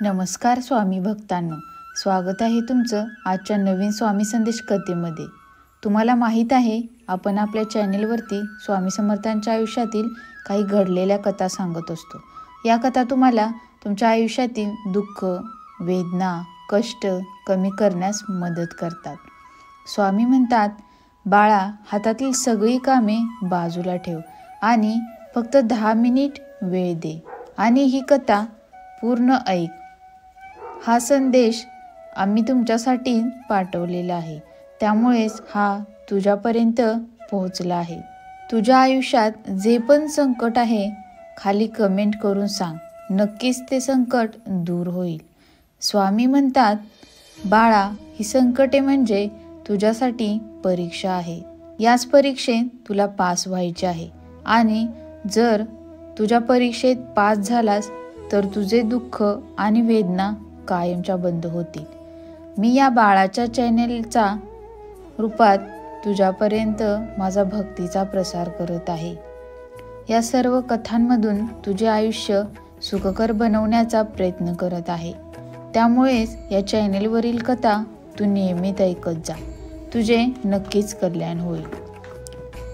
नमस्कार स्वामी भक्तांनो, स्वागत आहे तुमचं आजच्या नवीन स्वामी संदेश कथेमध्ये। तुम्हाला माहीत आहे, आपण आपल्या चॅनेलवरती स्वामी समर्थांच्या आयुष्यातील काही घडलेल्या कथा सांगत असतो। या कथा तुम्हाला तुमच्या आयुष्यातील दुःख, वेदना, कष्ट कमी करण्यास मदत करतात। स्वामी म्हणतात, बाळा, हातातील सगळी कामे बाजूला ठेव आणि फक्त 10 मिनिट वेळ दे आणि ही कथा पूर्ण ऐक। हा संदेश आम्ही तुमच्यासाठी पाठवलेला आहे, त्यामुळेच हा तुझ्यापर्यंत पोहोचला आहे। तुझ्या आयुष्यात जे पण संकट आहे, खाली कमेंट करून सांग, नक्कीच ते संकट दूर होईल। स्वामी म्हणतात, बाळा, ही संकटे म्हणजे तुझ्यासाठी परीक्षा आहे। याच परीक्षेत तुला पास व्हायचे आहे आणि जर तुझ्या परीक्षेत पास झालास तर तुझे दुःख आणि वेदना कायमच्या बंद होतील। मी या बाळाच्या चॅनेलचा रूपात तुझ्यापर्यंत माझा भक्तीचा प्रसार करत आहे। या सर्व कथांमधून तुझे आयुष्य सुखकर बनवण्याचा प्रयत्न करत आहे। त्यामुळेच या चॅनेलवरील कथा तू नियमित ऐकत जा, तुझे नक्कीच कल्याण होईल।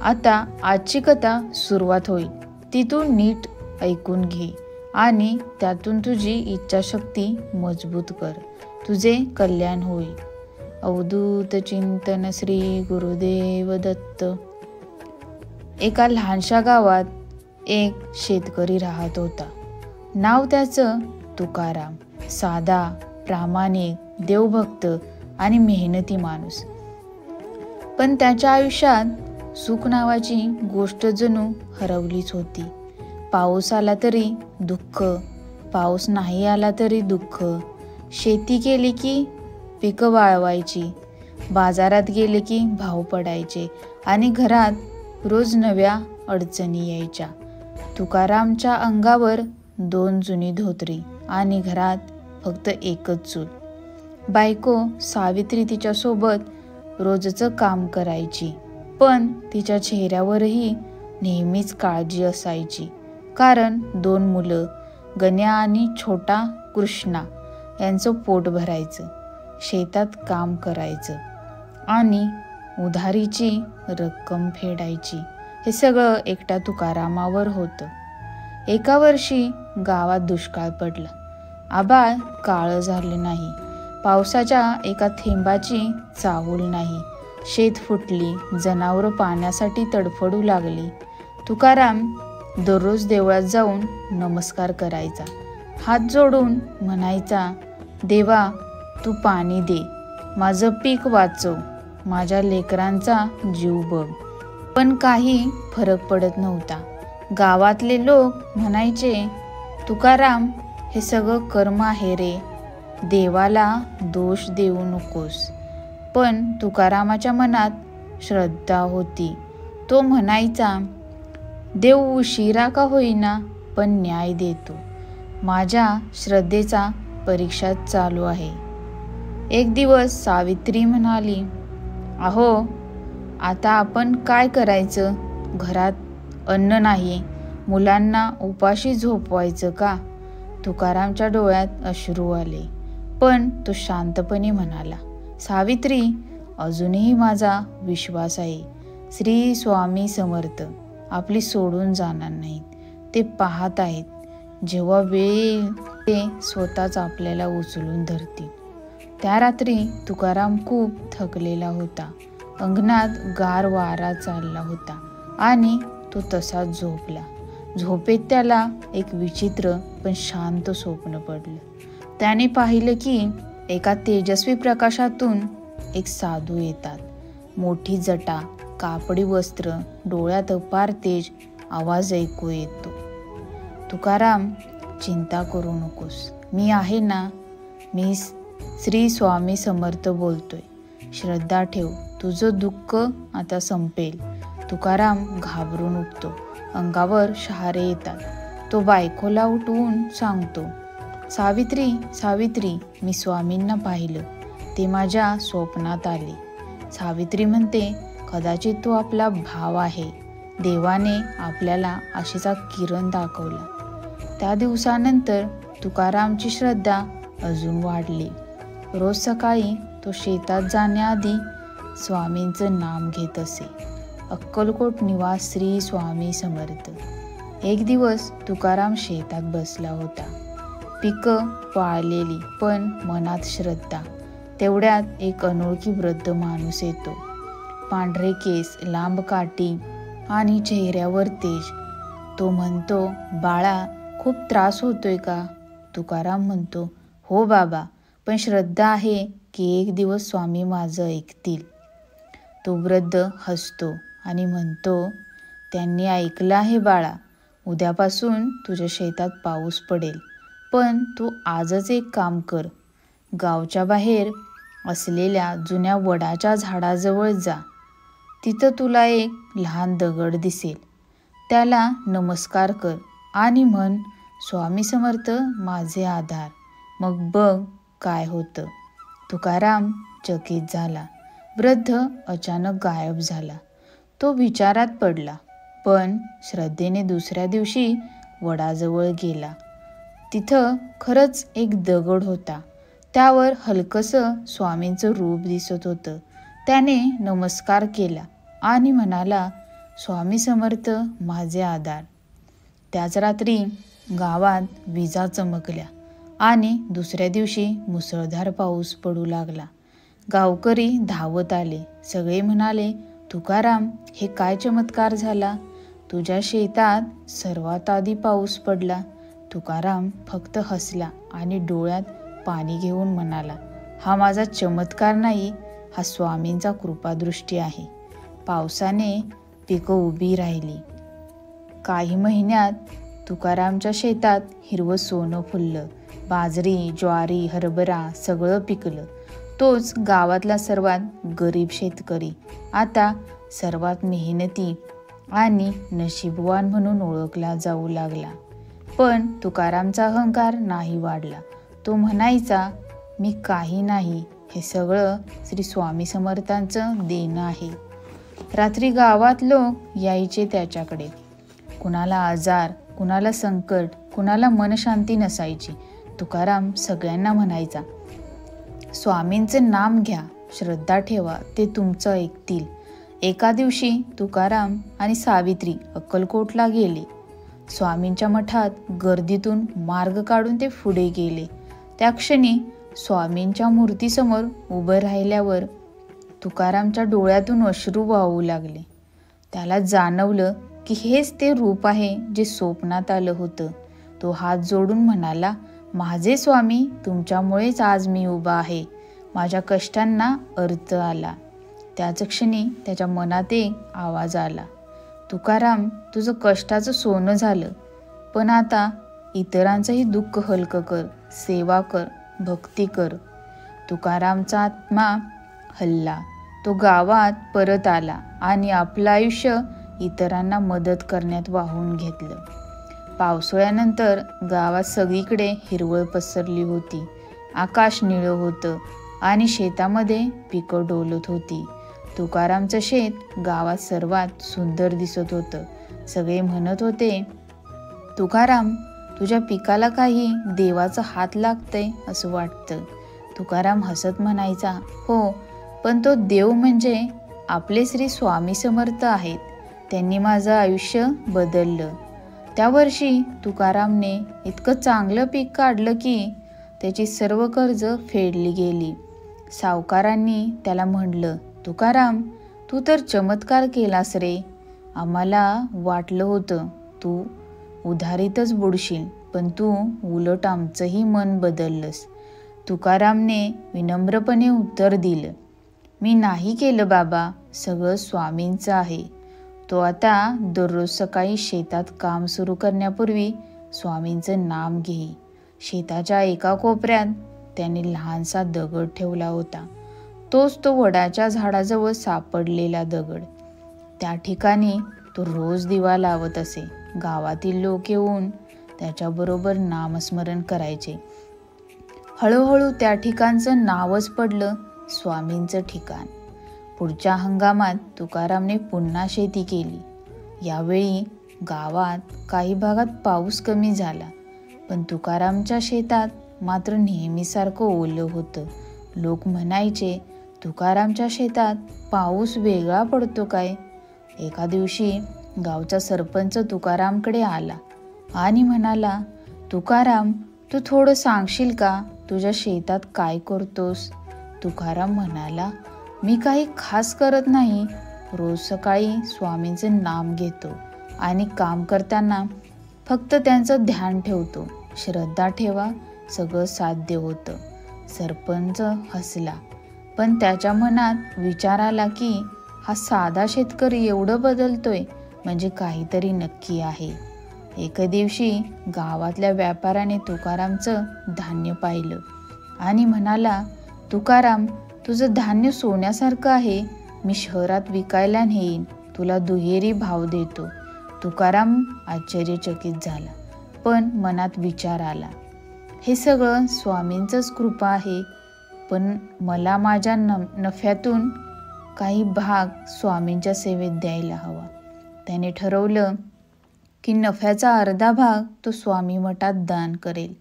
आता आजची कथा सुरुवात होईल, ती तू नीट ऐकून घे आणि त्यातून तुझी इच्छाशक्ती मजबूत कर, तुझे कल्याण होईल। अवधूत चिंतन श्री गुरुदेव दत्त। एका लहानशा गावात एक शेतकरी राहत होता। नाव त्याचं तुकाराम। साधा, प्रामाणिक, देवभक्त आणि मेहनती माणूस। पण त्याच्या आयुष्यात सुख नावाची गोष्ट जणू हरवलीच होती। पाऊस आला तरी दुःख, पाऊस नाही आला तरी दुःख। शेती केली की पिकं वाळवायची, बाजारात गेले की भाव पडायचे आणि घरात रोज नव्या अडचणी यायच्या। तुकारामच्या अंगावर 2 जुनी धोतरी आणि घरात फक्त एकच चूल। बायको सावित्री तिच्यासोबत रोजचं काम करायची, पण तिच्या चेहऱ्यावरही नेहमीच काळजी असायची, कारण 2 मुलं, गण्या आणि छोटा कृष्णा, यांचं पोट भरायचं, शेतात काम करायचं आणि उधारीची रक्कम फेडायची। हे सगळं एकट्या तुकारामावर होतं। एका वर्षी गावात दुष्काळ पडला। आभाळ काळं झालं नाही, पावसाच्या एका थेंबाची चाहूल नाही। शेत फुटली, जनावरं पाण्यासाठी तडफडू लागली। तुकाराम दररोज देवळात जाऊन नमस्कार करायचा, हात जोडून म्हणायचा, देवा, तू पाणी दे, माझं पीक वाचव, माझ्या लेकरांचा जीव बघ। पण काही फरक पडत नव्हता। गावातले लोक म्हणायचे, तुकाराम, हे सगळं कर्म आहे रे, देवाला दोष देऊ नकोस। पण तुकारामाच्या मनात श्रद्धा होती। तो म्हणायचा, देव उशिरा का होईना पण न्याय देतो, माझ्या श्रद्धेचा परीक्षा चालू आहे। एक दिवस सावित्री म्हणाली, अहो, आता आपण काय करायचं? घरात अन्न नाही, मुलांना उपाशी झोपवायचं का? तुकारामच्या डोळ्यात अश्रू आले, पण तो शांतपणे म्हणाला, सावित्री, अजूनही माझा विश्वास आहे, श्री स्वामी समर्थ आपली सोडून जाणार नाहीत, ते पाहत आहेत। जेव्हा वेळ येईल ते स्वतःच आपल्याला उचलून धरतील। त्या रात्री तुकाराम खूप थकलेला होता। अंगणात गार वारा चालला होता आणि तो तसाच झोपला। झोपेत त्याला एक विचित्र पण शांत स्वप्न पडलं। त्याने पाहिलं की एका तेजस्वी प्रकाशातून एक साधू येतात। मोठी जटा, कापडी वस्त्र, डोळ्यात अपार तेज, आवाज ऐकू येतो, तुकाराम, चिंता करू नकोस, मी आहे ना, मी श्री स्वामी समर्थ बोलतोय, श्रद्धा ठेव, तुझं दुःख आता संपेल। तुकाराम घाबरून उठतो, अंगावर शहारे येतात। तो बायकोला उठवून सांगतो, सावित्री, सावित्री, मी स्वामींना पाहिलं, ते माझ्या स्वप्नात आले। सावित्री म्हणते, कदाचित तो आपला भाव आहे, देवाने आपल्याला आशेचा किरण दाखवला। त्या दिवसानंतर तुकारामची श्रद्धा अजून वाढली. रोज सकाळी तो शेतात जाण्याआधी स्वामींचं नाम घेत असे. अक्कलकोट निवास श्री स्वामी समर्थ. एक दिवस तुकाराम शेतात बसला होता. पिकं वाळलेली पण मनात श्रद्धा. तेवढ्यात एक अनोळखी वृद्ध माणूस येतो. पांढरे केस, लांब काठी आणि चेहऱ्यावर तेज. तो म्हणतो, बाळा, खूप त्रास होतोय का? तुकाराम म्हणतो, हो बाबा, पण श्रद्धा आहे की एक दिवस स्वामी माझं ऐकतील. तो वृद्ध हसतो आणि म्हणतो, त्यांनी ऐकलं आहे बाळा. उद्यापासून तुझ्या शेतात पाऊस पडेल. पण तू आजच एक काम कर. गावच्या बाहेर असलेल्या जुन्या वडाच्या झाडाजवळ जा. तिथं तुला एक लहान दगड दिसेल. त्याला नमस्कार कर आणि म्हण, स्वामी समर्थ माझे आधार. मग बघ काय होतं. तुकाराम चकित झाला. वृद्ध अचानक गायब झाला. तो विचारात पडला. पण श्रद्धेने दुसऱ्या दिवशी वडाजवळ गेला. तिथं खरंच एक दगड होता. त्यावर हलकसं स्वामींचं रूप दिसत होतं. त्याने नमस्कार केला आणि म्हणाला, स्वामी समर्थ माझे आधार. त्याच रात्री गावात विजा चमकल्या आणि दुसऱ्या दिवशी मुसळधार पाऊस पडू लागला. गावकरी धावत आले. सगळे म्हणाले, तुकाराम, हे काय चमत्कार झाला? तुझ्या शेतात सर्वात आधी पाऊस पडला. तुकाराम फक्त हसला आणि डोळ्यात पाणी घेऊन म्हणाला, हा माझा चमत्कार नाही, हा स्वामींचा कृपादृष्टी आहे. पावसाने पिकं उभी राहिली. काही महिन्यात तुकारामच्या शेतात हिरवं सोनं फुललं. बाजरी, ज्वारी, हरभरा सगळं पिकलं. तोच गावातला सर्वात गरीब शेतकरी आता सर्वात मेहनती आणि नशीबवान म्हणून ओळखला जाऊ लागला. पण तुकारामचा अहंकार नाही वाढला. तो म्हणायचा, मी काही नाही, हे सगळं श्री स्वामी समर्थांचं देणं आहे. रात्री गावात लोक यायचे त्याच्याकडे. कुणाला आजार, कुणाला संकट, कुणाला मनशांती नसायची. तुकाराम सगळ्यांना म्हणायचा, स्वामींचं नाम घ्या, श्रद्धा ठेवा, ते तुमचं ऐकतील. एका दिवशी तुकाराम आणि सावित्री अक्कलकोटला गेले. स्वामींच्या मठात गर्दीतून मार्ग काढून ते पुढे गेले. त्या क्षणी स्वामींच्या मूर्तीसमोर उभं राहिल्यावर तुकारामच्या डोळ्यातून अश्रू वाहू लागले. त्याला जाणवलं की हेच ते रूप आहे जे स्वप्नात आलं होतं. तो हात जोडून म्हणाला, माझे स्वामी, तुमच्यामुळेच आज मी उभा आहे. माझ्या कष्टांना अर्थ आला. त्याच क्षणी त्याच्या मनात एक आवाज आला, तुकाराम, तुझं कष्टाचं सोनं झालं, पण आता इतरांचंही दुःख हलकं कर, सेवा कर, भक्ती कर. तुकारामचा आत्मा हलला. तो गावात परत आला आणि आपलं आयुष्य इतरांना मदत करण्यात वाहून घेतलं. पावसाळ्यानंतर गावात सगळीकडे हिरवळ पसरली होती. आकाश निळं होतं आणि शेतामध्ये पिकं डोलत होती. तुकारामचं शेत गावात सर्वात सुंदर दिसत होतं. सगळे म्हणत होते, तुकाराम, तुझ्या पिकाला काही देवाचा हात लागतंय असं वाटतं. तुकाराम हसत म्हणायचा, हो, पण तो देव म्हणजे आपले श्री स्वामी समर्थ आहेत. त्यांनी माझं आयुष्य बदललं. त्या वर्षी तुकारामने इतकं चांगलं पीक काढलं की त्याची सर्व कर्ज फेडली गेली. सावकारांनी त्याला म्हणलं, तुकाराम, तू तर चमत्कार केलास रे. आम्हाला वाटलं होतं तू उधारीतच बुडशील, पण तू उलट आमचंही मन बदललंस. तुकारामने विनम्रपणे उत्तर दिलं, मी नाही केलं बाबा, सगळं स्वामींचं आहे. तो आता दररोज सकाळी शेतात काम सुरू करण्यापूर्वी स्वामींचं नाम घेई. शेताच्या एका कोपऱ्यात त्याने लहानसा दगड ठेवला होता. तोच तो वडाच्या झाडाजवळ सापडलेला दगड. त्या ठिकाणी तो रोज दिवा लावत असे. गावातील लोक येऊन त्याच्याबरोबर नामस्मरण करायचे. हळूहळू त्या ठिकाणचं नावच पडलं स्वामींचं ठिकाण. पुढच्या हंगामात तुकारामने पुन्हा शेती केली. यावेळी गावात काही भागात पाऊस कमी झाला. पण तुकारामच्या शेतात मात्र नेहमीसारखं ओलं होतं. लोक म्हणायचे, तुकारामच्या शेतात पाऊस वेगळा पडतो काय? एका दिवशी गावचा सरपंच तुकारामकडे आला आणि म्हणाला, तुकाराम, तू थोडं सांगशील का तुझ्या शेतात काय करतोस? तुकाराम म्हणाला, मी काही खास करत नाही. रोज सकाळी स्वामींचं नाम घेतो आणि काम करताना फक्त त्यांचं ध्यान ठेवतो. श्रद्धा ठेवा, सगळं साध्य होतं. सरपंच हसला, पण त्याच्या मनात विचार आला की हा साधा शेतकरी एवढं बदलतोय म्हणजे काहीतरी नक्की आहे. एके दिवशी गावातल्या व्यापाऱ्याने तुकारामचं धान्य पाहिलं आणि म्हणाला, तुकाराम, तुझं धान्य सोन्यासारखं आहे. मी शहरात विकायला नेईन, तुला दुहेरी भाव देतो. तुकाराम आश्चर्यचकित झाला, पण मनात विचार आला, हे सगळं स्वामींचंच कृपा आहे, पण मला माझ्या नफ्यातून काही भाग स्वामींच्या सेवेत द्यायला हवा. त्याने ठरवलं की नफ्याचा अर्धा भाग तो स्वामी मठात दान करेल.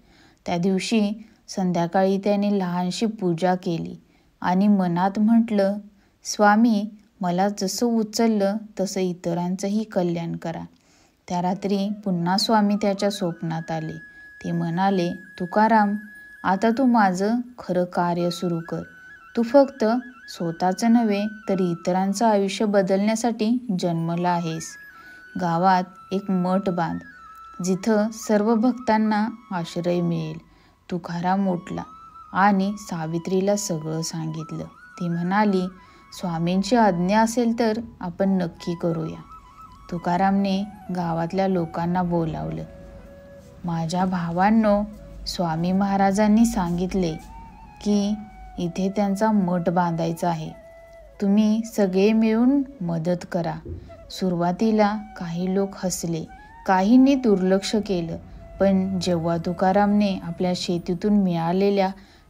त्या दिवशी संध्याकाळी त्याने लहानशी पूजा केली आणि मनात म्हटलं, स्वामी, मला जसं उचललं तसं इतरांचंही कल्याण करा. त्या रात्री पुन्हा स्वामी त्याच्या स्वप्नात आले. ते म्हणाले, तुकाराम, आता तू माझं खरं कार्य सुरू कर. तू फक्त स्वतःचं नव्हे तर इतरांचं आयुष्य बदलण्यासाठी जन्मला आहेस. गावात एक मठ बांध, जिथं सर्व भक्तांना आश्रय मिळेल. तुकाराम उठला आणि सावित्रीला सगळं सांगितलं. ती म्हणाली, स्वामींची आज्ञा असेल तर आपण नक्की करूया. तुकारामने गावातल्या लोकांना बोलावलं. माझ्या भावांनो, स्वामी महाराजांनी सांगितले की इथे त्यांचा मठ बांधायचा आहे. तुम्ही सगळे मिळून मदत करा. सुरुवातीला काही लोक हसले, काहींनी दुर्लक्ष केलं, पण जेव्हा तुकारामने आपल्या शेतीतून मिळालेल्या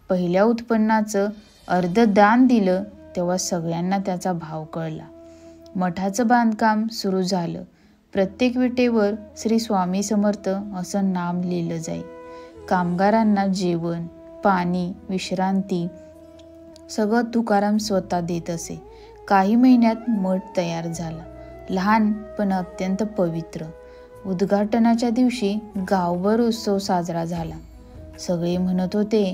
पहिल्या उत्पन्नाचं अर्धदान दिलं तेव्हा सगळ्यांना त्याचा भाव कळला. मठाचं बांधकाम सुरू झालं. प्रत्येक विटेवर श्री स्वामी समर्थ असं नाम लिहिलं जाई. कामगारांना जेवण, पाणी, विश्रांती सगळं तुकाराम स्वतः देत असे. काही महिन्यात मठ तयार झाला, लहान पण अत्यंत पवित्र. उद्घाटनाच्या दिवशी गावभर उत्सव साजरा झाला. सगळे म्हणत होते,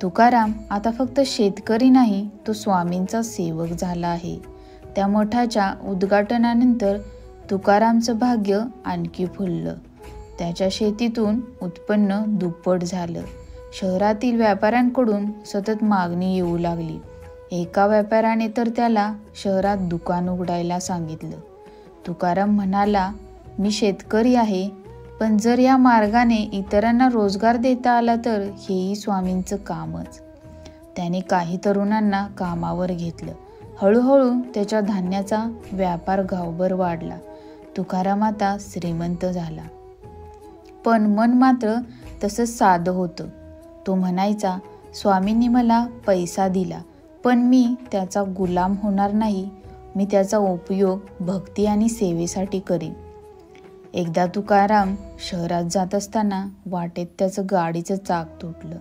तुकाराम आता फक्त शेतकरी नाही, तो स्वामींचा सेवक झाला आहे. त्या मठाच्या उद्घाटनानंतर तुकारामचं भाग्य आणखी फुललं. त्याच्या शेतीतून उत्पन्न दुप्पट झालं. शहरातील व्यापाऱ्यांकडून सतत मागणी येऊ लागली. एका व्यापाऱ्याने तर त्याला शहरात दुकान उघडायला सांगितलं. तुकाराम म्हणाला, मी शेतकरी आहे, पण जर या मार्गाने इतरांना रोजगार देता आला तर हेही स्वामींचं कामच. त्याने काही तरुणांना कामावर घेतलं. हळूहळू त्याच्या धान्याचा व्यापार गावभर वाढला. तुकाराम आता श्रीमंत झाला, पण मन मात्र तसंच साधं होतं. तो म्हणायचा, स्वामींनी मला पैसा दिला, पण मी त्याचा गुलाम होणार नाही. मी त्याचा उपयोग भक्ती आणि सेवेसाठी करीन. एकदा तुकाराम शहरात जात असताना वाटेत त्याचं गाडीचं चाक तुटलं.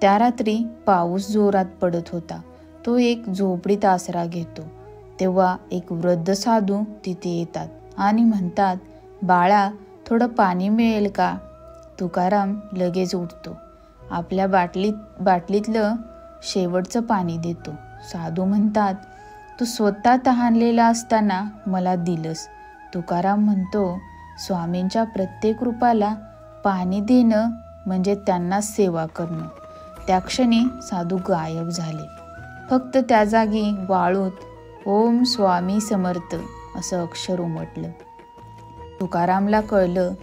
त्या रात्री पाऊस जोरात पडत होता. तो एक झोपडीत आसरा घेतो तेव्हा एक वृद्ध साधू तिथे येतात आणि म्हणतात, बाळा, थोडं पाणी मिळेल का? तुकाराम लगेच उठतो. आपल्या बाटलीतलं शेवटचं पाणी देतो. साधू म्हणतात, तू स्वतः तहानलेला असताना मला दिलंस. तुकाराम म्हणतो, स्वामींच्या प्रत्येक रूपाला पाणी देणं म्हणजे त्यांना सेवा करणं. त्या क्षणी साधू गायब झाले. फक्त त्या जागी वाळूत ओम स्वामी समर्थ असं अक्षर उमटलं. तुकारामला कळलं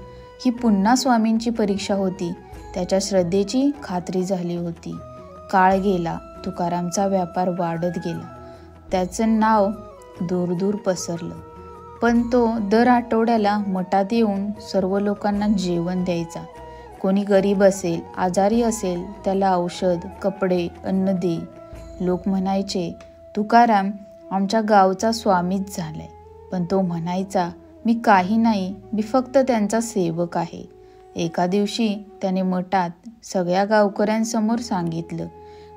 ही पुन्हा स्वामींची परीक्षा होती. त्याच्या श्रद्धेची खात्री झाली होती. काळ गेला. तुकारामचा व्यापार वाढत गेला. त्याचं नाव दूर पसरलं. पण तो दर आठवड्याला मठात येऊन सर्व लोकांना जेवण द्यायचा. कोणी गरीब असेल, आजारी असेल, त्याला औषध, कपडे, अन्न दे. लोक म्हणायचे, तुकाराम आमच्या गावचा स्वामीच झालाय. पण तो म्हणायचा, मी काही नाही, मी फक्त त्यांचा सेवक आहे. एका दिवशी त्याने मठात सगळ्या गावकऱ्यांसमोर सांगितलं,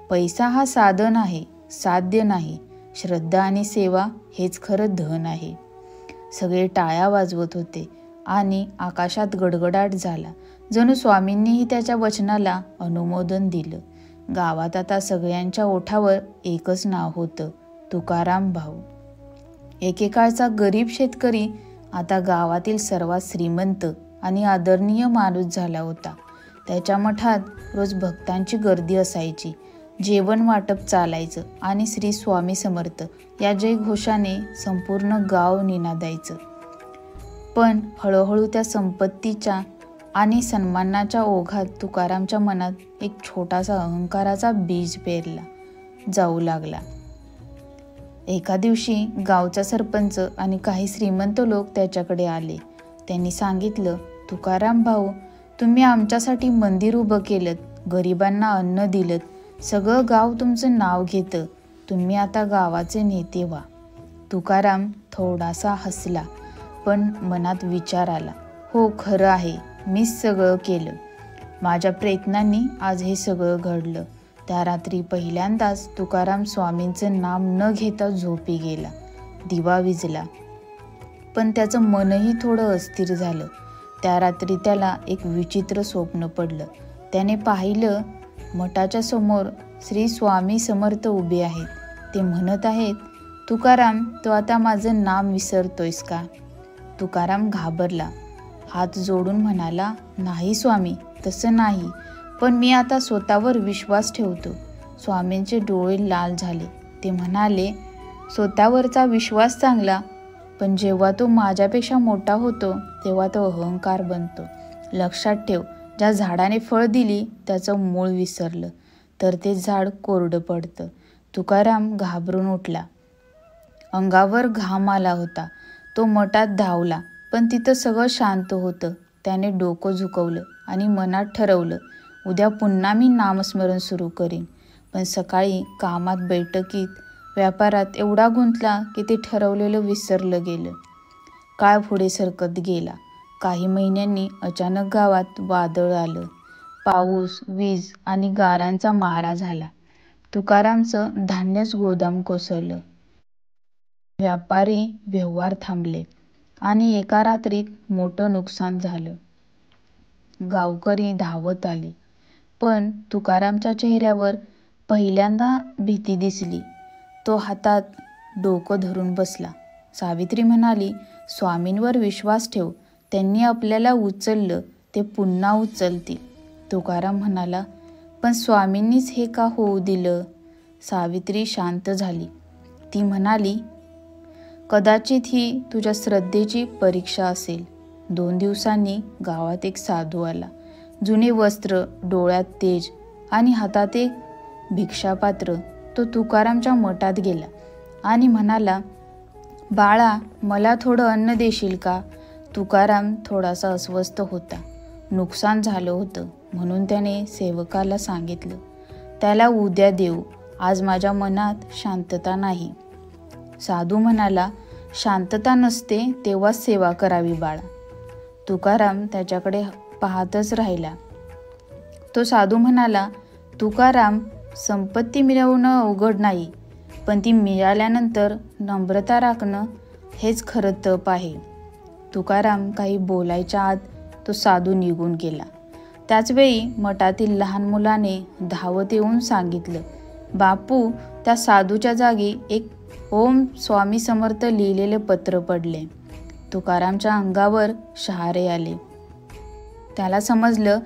पैसा हा साधन आहे, साध्य नाही. श्रद्धा आणि सेवा हेच खरं धन आहे. सगळे टाळ्या वाजवत होते आणि आकाशात गडगडाट झाला. जणू स्वामींनीही त्याच्या वचनाला अनुमोदन दिलं. गावात आता सगळ्यांच्या ओठावर एकच नाव होतं, तुकाराम भाऊ. एकेकाळचा गरीब शेतकरी आता गावातील सर्वात श्रीमंत आणि आदरणीय माणूस झाला होता. त्याच्या मठात रोज भक्तांची गर्दी असायची. जेवण वाटप चालायचं आणि श्री स्वामी समर्थ या जयघोषाने संपूर्ण गाव निनादायचं. पण हळूहळू त्या संपत्तीच्या आणि सन्मानाच्या ओघात तुकारामच्या मनात एक छोटासा अहंकाराचा बीज पेरला जाऊ लागला. एका दिवशी गावचा सरपंच आणि काही श्रीमंत लोक त्याच्याकडे आले. त्यांनी सांगितलं, तुकाराम भाऊ, तुम्ही आमच्यासाठी मंदिर उभं केलं, गरिबांना अन्न दिलं, सगळं गाव तुमचं नाव घेतं. तुम्ही आता गावाचे नेते व्हा. तुकाराम थोडासा हसला, पण मनात विचार आला, हो खरं आहे, मीच सगळं केलं. माझ्या प्रयत्नांनी आज हे सगळं घडलं. त्या रात्री पहिल्यांदाच तुकाराम स्वामींचं नाम न घेता झोपी गेला. दिवा विझला, पण त्याचं मनही थोडं अस्थिर झालं. त्या रात्री त्याला एक विचित्र स्वप्न पडलं. त्याने पाहिलं, मठाच्या समोर श्री स्वामी समर्थ उभे आहेत. ते म्हणत आहेत, तुकाराम, तू आता माझं नाम विसरतोयस का? तुकाराम घाबरला. हात जोडून म्हणाला, नाही स्वामी, तसं नाही, पण मी आता स्वतःवर विश्वास ठेवतो. स्वामींचे डोळे लाल झाले. ते म्हणाले, स्वतःवरचा विश्वास चांगला, पण जेव्हा तो माझ्यापेक्षा मोठा होतो तेव्हा तो अहंकार बनतो. लक्षात ठेव, ज्या झाडाने फळ दिली त्याचं मूळ विसरलं तर ते झाड कोरडं पडतं. तुकाराम घाबरून उठला. अंगावर घाम आला होता. तो मठात धावला, पण तिथं सगळं शांत होतं. त्याने डोकं झुकवलं आणि मनात ठरवलं, उद्या पुन्हा मी नामस्मरण सुरू करीन. पण सकाळी कामात, बैठकीत, व्यापारात एवढा गुंतला की ते ठरवलेलं विसरलं गेलं. काळ पुढे सरकत गेला. काही महिन्यांनी अचानक गावात वादळ आलं. पाऊस, वीज आणि गारांचा मारा झाला. तुकारामचं धान्यच गोदाम कोसळलं. व्यापारी व्यवहार थांबले आणि एका रात्रीत मोठं नुकसान झालं. गावकरी धावत आले, पण तुकारामच्या चेहऱ्यावर पहिल्यांदा भीती दिसली. तो हातात डोकं धरून बसला. सावित्री म्हणाली, स्वामींवर विश्वास ठेव, त्यांनी आपल्याला उचललं, ते पुन्हा उचलतील. तुकाराम म्हणाला, पण स्वामींनीच हे का होऊ दिलं? सावित्री शांत झाली. ती म्हणाली, कदाचित ही तुझ्या श्रद्धेची परीक्षा असेल. 2 दिवसांनी गावात एक साधू आला. जुने वस्त्र, डोळ्यात तेज आणि हातात एक भिक्षापात्र. तो तुकारामच्या मठात गेला आणि म्हणाला, बाळा, मला थोडं अन्न देशील का? तुकाराम थोडासा अस्वस्थ होता. नुकसान झालं होतं म्हणून त्याने सेवकाला सांगितलं, त्याला उद्या देऊ, आज माझ्या मनात शांतता नाही. साधू म्हणाला, शांतता नसते तेव्हाच सेवा करावी बाळा. तुकाराम त्याच्याकडे पाहतच राहिला. तो साधू म्हणाला, तुकाराम, संपत्ती मिळवणं अवघड नाही, पण ती मिळाल्यानंतर नम्रता राखणं हेच खरं तप आहे. तुकाराम काही बोलायच्या आत तो साधू निघून गेला. त्याचवेळी मठातील लहान मुलाने धावत येऊन सांगितलं, बापू, त्या साधूच्या जागी एक ओम स्वामी समर्थ लिहिलेले पत्र पडले. तुकारामच्या अंगावर शहारे आले. त्याला समजलं,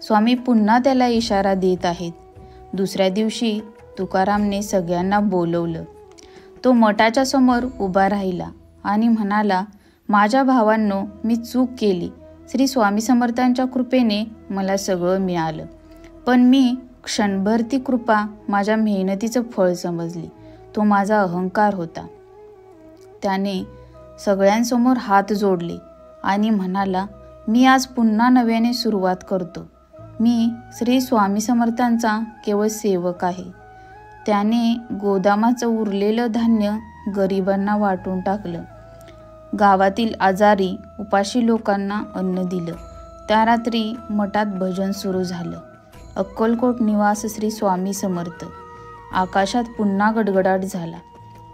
स्वामी पुन्हा त्याला इशारा देत आहेत. दुसऱ्या दिवशी तुकारामने सगळ्यांना बोलवलं. तो मठाच्या समोर उभा राहिला आणि म्हणाला, माझ्या भावांनो, मी चूक केली. श्री स्वामी समर्थांच्या कृपेने मला सगळं मिळालं, पण मी क्षणभर ती कृपा माझ्या मेहनतीचं फळ समजली. तो माझा अहंकार होता. त्याने सगळ्यांसमोर हात जोडले आणि म्हणाला, मी आज पुन्हा नव्याने सुरुवात करतो. मी श्री स्वामी समर्थांचा केवळ सेवक आहे. त्याने गोदामाचं उरलेलं धान्य गरिबांना वाटून टाकलं. गावातील आजारी, उपाशी लोकांना अन्न दिलं. त्या रात्री मठात भजन सुरू झालं. अक्कलकोट निवास श्री स्वामी समर्थ. आकाशात पुन्हा गडगडाट झाला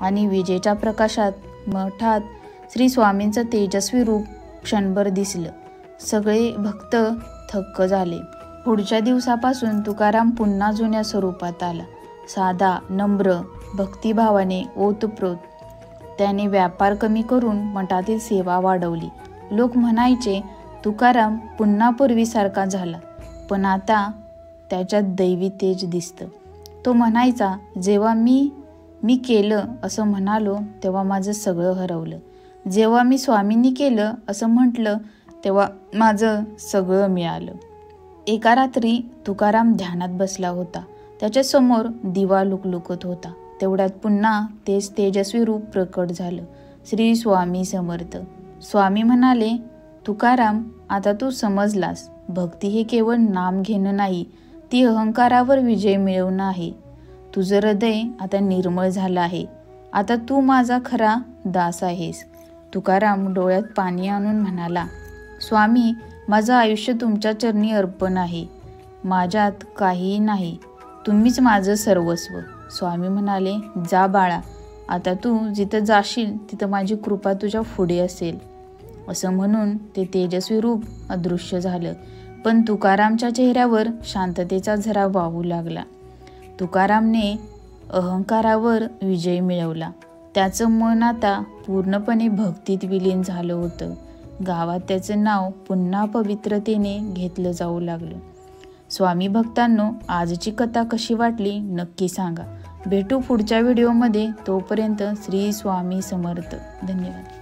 आणि विजेच्या प्रकाशात मठात श्री स्वामींचं तेजस्वी रूप क्षणभर दिसलं. सगळे भक्त थक्क झाले. पुढच्या दिवसापासून तुकाराम पुन्हा जुन्या स्वरूपात आला. साधा, नम्र, भक्तिभावाने ओतप्रोत. त्याने व्यापार कमी करून मठातील सेवा वाढवली. लोक म्हणायचे, तुकाराम पुन्हा पूर्वीसारखा झाला. पण आता त्याच्यात दैवी तेज दिसतं. तो म्हणायचा, जेव्हा मी केलं असं म्हणालो तेव्हा माझं सगळं हरवलं. जेव्हा मी स्वामींनी केलं असं म्हटलं तेव्हा माझं सगळं मिळालं. एका रात्री तुकाराम ध्यानात बसला होता. त्याच्यासमोर दिवा लुकलुकत होता. तेवढ्यात पुन्हा तेच तेजस्वी रूप प्रकट झालं. श्री स्वामी समर्थ. स्वामी म्हणाले, तुकाराम, आता तू समजलास. भक्ती हे केवळ नाम घेणं नाही, ती अहंकारावर विजय मिळवणं आहे. तुझं हृदय आता निर्मळ झालं आहे. आता तू माझा खरा दास आहेस. तुकाराम डोळ्यात पाणी आणून म्हणाला, स्वामी, माझं आयुष्य तुमच्या चरणी अर्पण आहे. माझ्यात काहीही नाही, तुम्हीच माझं सर्वस्व. स्वामी म्हणाले, जा बाळा, आता तू जिथं जाशील तिथं माझी कृपा तुझ्या पुढे असेल. असं म्हणून ते तेजस्वी रूप अदृश्य झालं. पण तुकारामच्या चेहऱ्यावर शांततेचा झरा वाहू लागला. तुकारामने अहंकारावर विजय मिळवला. त्याचं मन आता पूर्णपणे भक्तीत विलीन झालं होतं. गावात त्याचं नाव पुन्हा पवित्रतेने घेतलं जाऊ लागलं. स्वामी भक्तांनो, आजची कथा कशी वाटली नक्की सांगा. भेटू पुढच्या व्हिडिओमध्ये. तोपर्यंत श्री स्वामी समर्थ. धन्यवाद.